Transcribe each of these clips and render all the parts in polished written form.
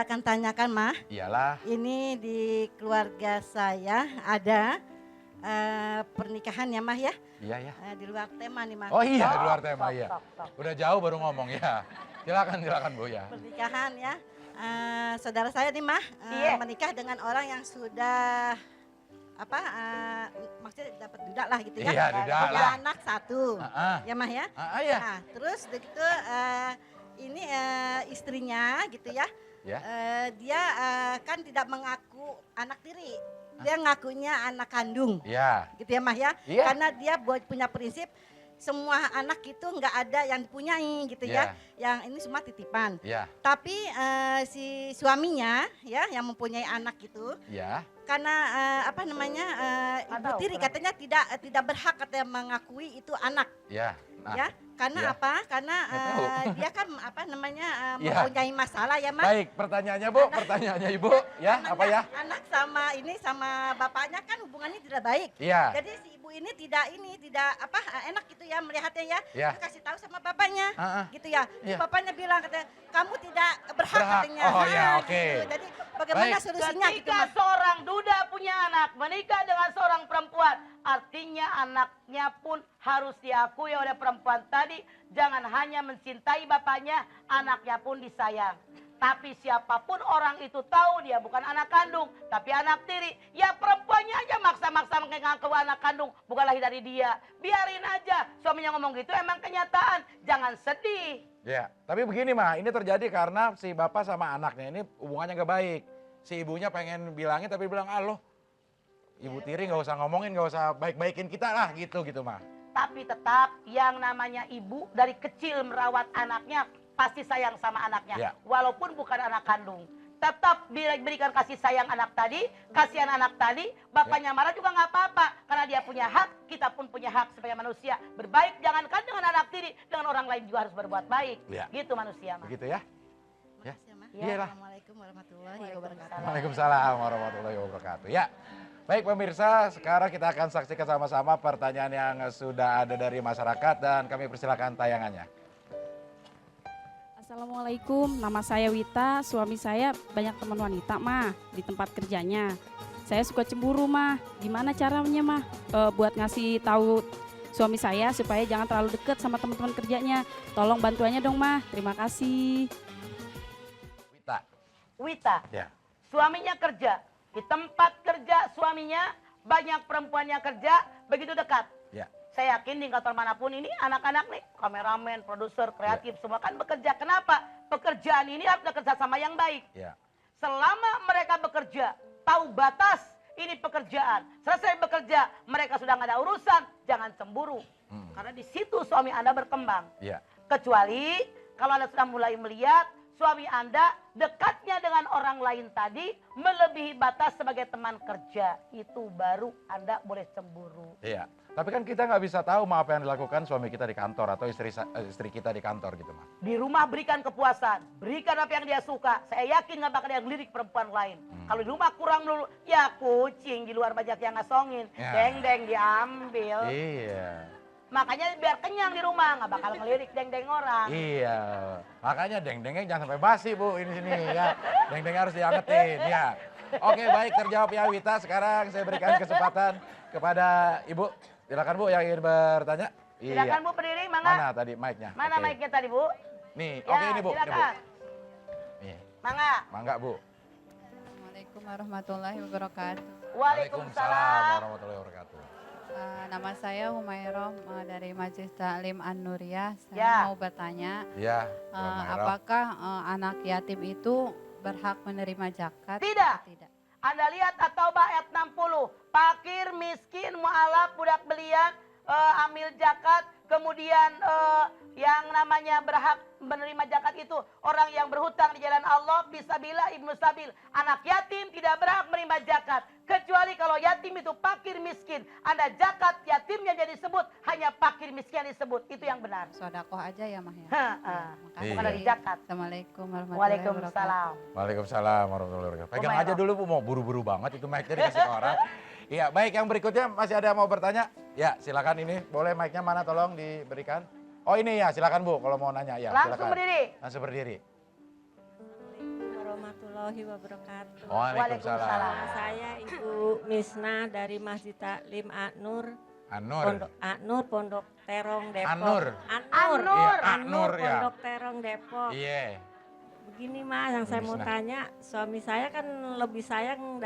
saya akan tanyakan, Mah. Iyalah. Ini di keluarga saya ada pernikahan ya, Mah ya? Iya ya. Di luar tema nih, Mah. Oh iya, di luar tema iya. Udah jauh baru ngomong ya. Silakan Bu ya. Pernikahan ya. Saudara saya nih, Mah, menikah dengan orang yang sudah maksudnya dapat duda lah gitu ya. Iya, duda punya lah. anak satu. Ya, Mah ya. Iya. Nah, terus begitu ini istrinya gitu ya. Ya. Dia kan tidak mengaku anak tiri. Dia ngakunya anak kandung. Iya. Gitu ya, Mah ya. Iya. Karena dia punya prinsip semua anak itu nggak ada yang dipunyai gitu ya. Yang ini semua titipan. Iya. Tapi si suaminya ya yang mempunyai anak itu. Iya. Karena ibu tiri katanya tidak berhak katanya mengakui itu anak. Iya. Nah, ya, karena iya. apa? Karena dia kan mempunyai masalah ya, Mas. Baik, pertanyaannya Bu, pertanyaannya Ibu ya, apa ya? Anak sama bapaknya kan hubungannya tidak baik. Iya. Jadi si ibu ini tidak enak gitu ya melihatnya ya. Iya. Dia kasih tahu sama bapaknya. Gitu ya. Iya. Bapaknya bilang katanya, "Kamu tidak berhak," katanya. Oh ya, oke. Gitu. Jadi bagaimana Baik. solusinya gitu, Ketika Mas? seorang duda punya anak menikah dengan seorang perempuan, artinya anaknya pun harus diakui oleh perempuan tadi. Jangan hanya mencintai bapaknya, anaknya pun disayang. Tapi siapapun orang itu tahu dia bukan anak kandung, tapi anak tiri. Ya perempuannya aja maksa-maksa mengaku anak kandung, bukan lahir dari dia. Biarin aja, suaminya ngomong gitu emang kenyataan. Jangan sedih. Ya, tapi begini mah, ini terjadi karena si bapak sama anaknya ini hubungannya gak baik. Si ibunya pengen bilangin tapi bilang, loh ibu tiri gak usah ngomongin, gak usah baik-baikin kita lah gitu mah. Tapi tetap yang namanya ibu dari kecil merawat anaknya pasti sayang sama anaknya. Ya. Walaupun bukan anak kandung. Tetap berikan kasih sayang anak tadi, kasihan anak tadi, bapaknya marah juga nggak apa-apa. Karena dia punya hak, kita pun punya hak sebagai manusia. Berbaik jangankan dengan anak tiri, dengan orang lain juga harus berbuat baik. Ya. Gitu manusia mah. Begitu ya? Ya. Iyalah. Assalamualaikum warahmatullahi wabarakatuh. Waalaikumsalam warahmatullahi wabarakatuh. Ya, baik pemirsa, sekarang kita akan saksikan sama-sama pertanyaan yang sudah ada dari masyarakat dan kami persilakan tayangannya. Assalamualaikum, nama saya Wita, suami saya banyak teman wanita mah di tempat kerjanya. Saya suka cemburu mah, gimana caranya mah buat ngasih tahu suami saya supaya jangan terlalu dekat sama teman-teman kerjanya. Tolong bantuannya dong mah, terima kasih. Wita, Ya. suaminya kerja. Di tempat kerja suaminya banyak perempuannya kerja, begitu dekat. Ya. Saya yakin di kantor manapun ini anak-anak nih, kameramen, produser, kreatif, semua kan bekerja. Kenapa? Pekerjaan ini harus bekerja sama yang baik. Ya. Selama mereka bekerja, tahu batas ini pekerjaan. Selesai bekerja, mereka sudah nggak ada urusan, jangan cemburu. Karena di situ suami Anda berkembang. Ya. Kecuali kalau Anda sudah mulai melihat suami Anda dekatnya dengan orang lain tadi melebihi batas sebagai teman kerja. Itu baru Anda boleh cemburu. Iya. Tapi kan kita nggak bisa tahu apa yang dilakukan suami kita di kantor atau istri kita di kantor gitu mah. Di rumah berikan kepuasan, berikan apa yang dia suka. Saya yakin nggak bakal ada yang lirik perempuan lain. Kalau di rumah kurang melulu, ya kucing di luar banyak yang ngasongin. Ya. Deng-deng diambil. Iya. Makanya biar kenyang di rumah, nggak bakal ngelirik deng-deng orang. Iya. Makanya deng-dengnya jangan sampai basi Bu ini sini ya. Deng-dengnya harus diangetin ya. Oke baik terjawab ya Wita. Sekarang saya berikan kesempatan kepada Ibu. Silakan Bu yang ingin bertanya. Silakan Iya. Bu berdiri, mangga. Mana tadi mic-nya? Mana Oke. mic-nya tadi Bu? Nih, Ya, oke ini Bu. Ini, Bu. silakan. Nih, Mangga. mangga Bu. Assalamualaikum warahmatullahi wabarakatuh. Waalaikumsalam. warahmatullahi wabarakatuh. Nama saya Humairoh dari Majelis Taklim An-Nuriyah. Saya Ya. mau bertanya, Iya. Bu Humairah. apakah anak yatim itu berhak menerima zakat? Tidak. atau tidak? Anda lihat At-Taubah ayat 60. Fakir, miskin, mu'alaf, budak belian, amil zakat, kemudian yang namanya berhak menerima zakat itu orang yang berhutang di jalan Allah, fisabilillah, ibnu sabil. Anak yatim tidak berhak menerima zakat. Kecuali kalau yatim itu fakir miskin. Anda zakat yatimnya jadi disebut, hanya fakir miskin disebut. Itu yang benar. Sodakoh aja ya Mah ya? Makasih. Iya. Bukan dari zakat. Assalamualaikum warahmatullahi wabarakatuh. Waalaikumsalam. Waalaikumsalam warahmatullahi wabarakatuh. Pegang Humairah. aja dulu Bu, mau buru-buru banget itu mic-nya dikasih ke orang. Iya, baik yang berikutnya masih ada yang mau bertanya? Ya, silakan ini. Boleh mic-nya mana tolong diberikan? Oh ini ya, silakan Bu kalau mau nanya ya. Langsung silakan. berdiri. Langsung berdiri. Assalamualaikum warahmatullahi wabarakatuh. Waalaikumsalam. Waalaikumsalam. Saya Ibu Misna dari Masjid Taklim An-Nur, Anur. Pondok Terong Depok. Anur. An-Nur. Iya, An-Nur, An-Nur, ya. Pondok Terong Depok. Iya. Begini Mas, yang saya mau Misna. tanya, suami saya kan lebih sayang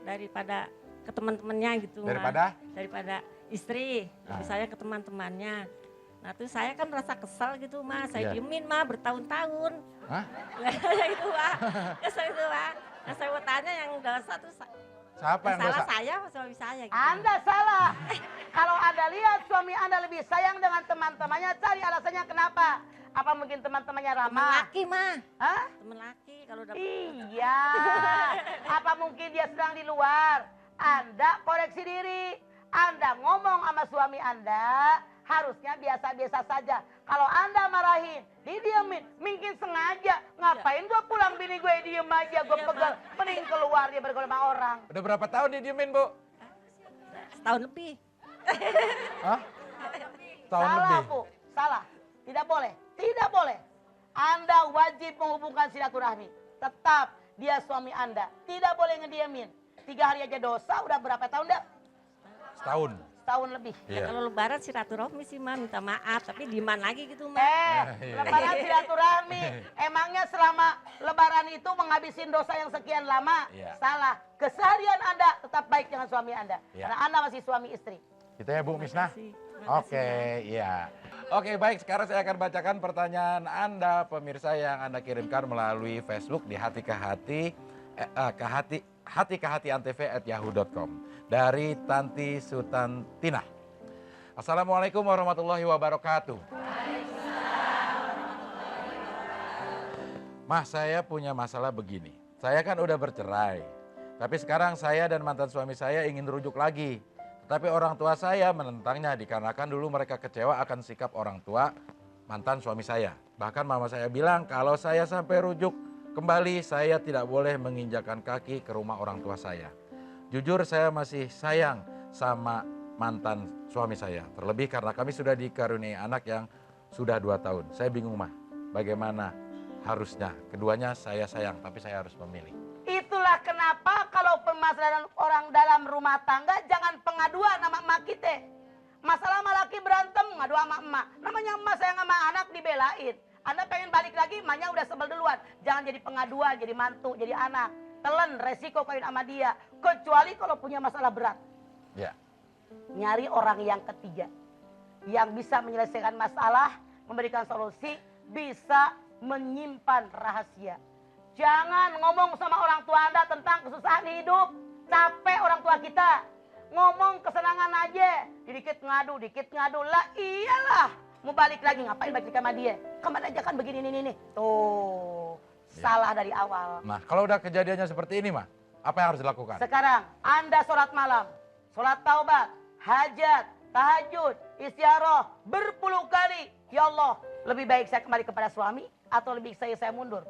daripada ke teman-temannya gitu Mas. Daripada istri, lebih sayang ke teman-temannya. Nah tuh saya kan merasa kesal gitu Mas, saya Iya. diemin Mas bertahun-tahun. Hah? Itu Pak, kesel itu Pak. Nah saya mau tanya yang dosa tuh Siapa yang salah dosa? saya apa suami saya gitu. Anda salah. Kalau Anda lihat suami Anda lebih sayang dengan teman-temannya, cari alasannya kenapa. Apa mungkin teman-temannya Temen ramah? laki mah, Hah? temen laki kalau udah Iya. Apa mungkin dia sedang di luar? Anda koreksi diri. Anda ngomong sama suami Anda, harusnya biasa-biasa saja. Kalau Anda marahin, didiemin, mungkin sengaja. Ngapain gue pulang bini gue diem aja, gue Iya, pegal. Mending keluar dia bergaul sama orang. Udah berapa tahun didiemin, Bu? setahun lebih. Hah? Tahun Salah, lebih. Bu. Salah. Tidak boleh. Tidak boleh. Anda wajib menghubungkan silaturahmi. Tetap dia suami Anda. Tidak boleh ngediemin. 3 hari aja dosa, udah berapa tahun dah? Setahun. Setahun lebih. Iya. Kalau lebaran silaturahmi sih mah minta maaf, tapi diman lagi gitu mah. Iya. Lebaran silaturahmi. Emangnya selama lebaran itu menghabisin dosa yang sekian lama? Iya. Salah. Keseharian Anda tetap baik dengan suami Anda. Iya. Karena Anda masih suami istri. Gitu ya, Bu Misna? Terima kasih, Oke, iya. Oke, baik. Sekarang saya akan bacakan pertanyaan Anda, pemirsa yang Anda kirimkan melalui Facebook di hati ke hati antv@yahoo.com dari Tanti Sutantina. Assalamualaikum warahmatullahi wabarakatuh. Mas, saya punya masalah begini. Saya kan udah bercerai, tapi sekarang saya dan mantan suami saya ingin rujuk lagi. Tapi orang tua saya menentangnya dikarenakan dulu mereka kecewa akan sikap orang tua mantan suami saya. Bahkan mama saya bilang kalau saya sampai rujuk kembali saya tidak boleh menginjakan kaki ke rumah orang tua saya. Jujur saya masih sayang sama mantan suami saya. Terlebih karena kami sudah dikaruniai anak yang sudah 2 tahun. Saya bingung mah bagaimana harusnya. Keduanya saya sayang tapi saya harus memilih. Itulah kenapa kalau permasalahan orang dalam rumah tangga jangan pengaduan sama emak kita. Masalah sama laki berantem ngadu sama emak. Namanya emak sayang sama anak dibelain. Anda pengen balik lagi, emaknya udah sebel duluan. Jangan jadi pengaduan, jadi mantu, jadi anak. Telan resiko kawin sama dia. Kecuali kalau punya masalah berat. Ya. Nyari orang yang ketiga. Yang bisa menyelesaikan masalah, memberikan solusi, bisa menyimpan rahasia. Jangan ngomong sama orang tua Anda tentang kesusahan hidup. Capek orang tua kita. Ngomong kesenangan aja. Dikit ngadu. Lah iyalah. Mau balik lagi, ngapain balik sama dia? Kemarin aja kan begini nih. Tuh, salah dari awal. Nah, kalau udah kejadiannya seperti ini mah, apa yang harus dilakukan? Sekarang Anda sholat malam, sholat taubat, hajat, tahajud, istiaroh, berpuluh kali. Ya Allah, lebih baik saya kembali kepada suami atau lebih baik saya mundur?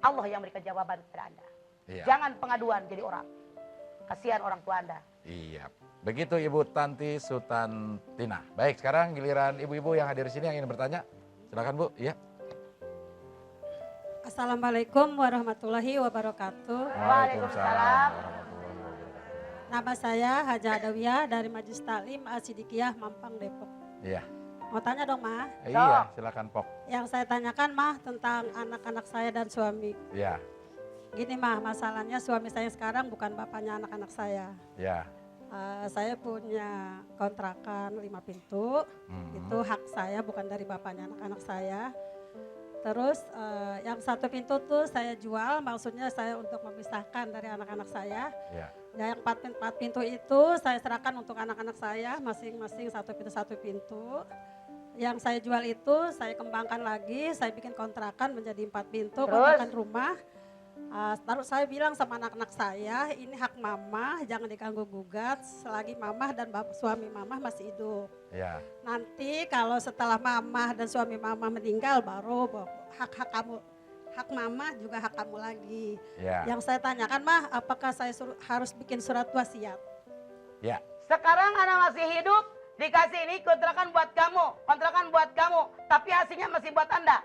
Allah yang memberikan jawaban kepada Anda. Iya. Jangan pengaduan jadi orang. Kasihan orang tua Anda. Iya. Begitu Ibu Tanti Sutantina. Baik, sekarang giliran ibu-ibu yang hadir di sini yang ingin bertanya. Silakan Bu. Iya. Assalamualaikum warahmatullahi wabarakatuh. Waalaikumsalam. Nama saya Haja Adawiyah dari Majelis Taklim Al-Sidikiyah Mampang Depok. Iya. Mau tanya dong Mah, Iya, silakan Pok. yang saya tanyakan Mah tentang anak-anak saya dan suami. Iya. Gini Mah, masalahnya suami saya sekarang bukan bapaknya anak-anak saya. Iya. Saya punya kontrakan 5 pintu, Mhm. itu hak saya bukan dari bapaknya anak-anak saya. Terus yang 1 pintu tuh saya jual, maksudnya saya untuk memisahkan dari anak-anak saya. Iya. Dan yang 4 pintu itu saya serahkan untuk anak-anak saya, masing-masing 1 pintu. Yang saya jual itu saya kembangkan lagi, saya bikin kontrakan menjadi 4 pintu, Terus? kontrakan rumah. Terus saya bilang sama anak-anak saya, ini hak mama, jangan diganggu gugat selagi mama dan suami mama masih hidup. Iya. Nanti kalau setelah mama dan suami mama meninggal baru hak-hak kamu, hak mama juga hak kamu lagi. Iya. Yang saya tanyakan Mah, apakah saya harus bikin surat wasiat? Iya. Sekarang anak masih hidup, dikasih ini kontrakan buat kamu, tapi hasilnya masih buat Anda.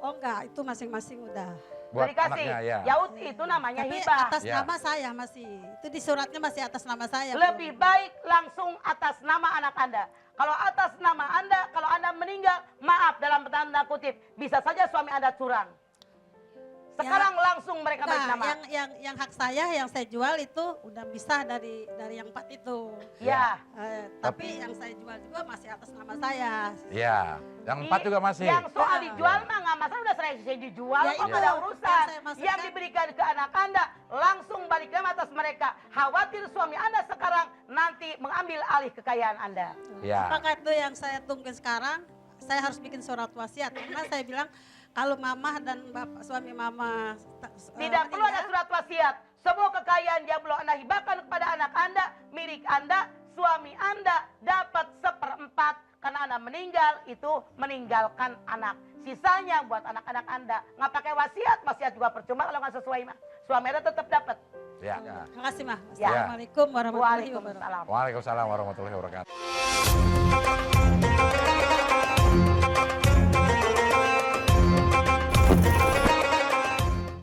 Oh enggak, itu masing-masing udah. Buat Udah dikasih. anaknya, ya. Ya itu namanya Tapi hibah. atas Ya. nama saya masih. Itu di suratnya masih atas nama saya. Bu. Lebih baik langsung atas nama anak Anda. Kalau atas nama Anda, kalau Anda meninggal, maaf dalam tanda kutip, bisa saja suami Anda curang. Sekarang langsung mereka balik Nah, nama. yang hak saya yang saya jual itu udah bisa dari yang 4 itu. Ya. Tapi yang saya jual juga masih atas nama saya. Iya, yang 4 juga masih. Yang soal dijual mah nggak masalah, udah saya dijual, Ya, kok itu nggak ada yang urusan. saya maksudkan. Yang diberikan ke anak Anda, langsung balik nama atas mereka. Khawatir suami Anda sekarang nanti mengambil alih kekayaan Anda. Ya. Apakah itu yang saya tunggu sekarang? Saya harus bikin surat wasiat. Karena saya bilang kalau mama dan bapak suami mama Tidak perlu ada surat wasiat. Semua kekayaan yang belum Anda hibahkan kepada anak Anda, milik Anda, suami Anda dapat 1/4 karena Anda meninggal itu meninggalkan anak. Sisanya buat anak-anak Anda. Nggak pakai wasiat juga percuma kalau nggak sesuai mah. Suami Anda tetap dapat. Ya. Terima kasih, Mah. Ya. Assalamualaikum warahmatullahi wabarakatuh. Waalaikumsalam. Waalaikumsalam warahmatullahi wabarakatuh.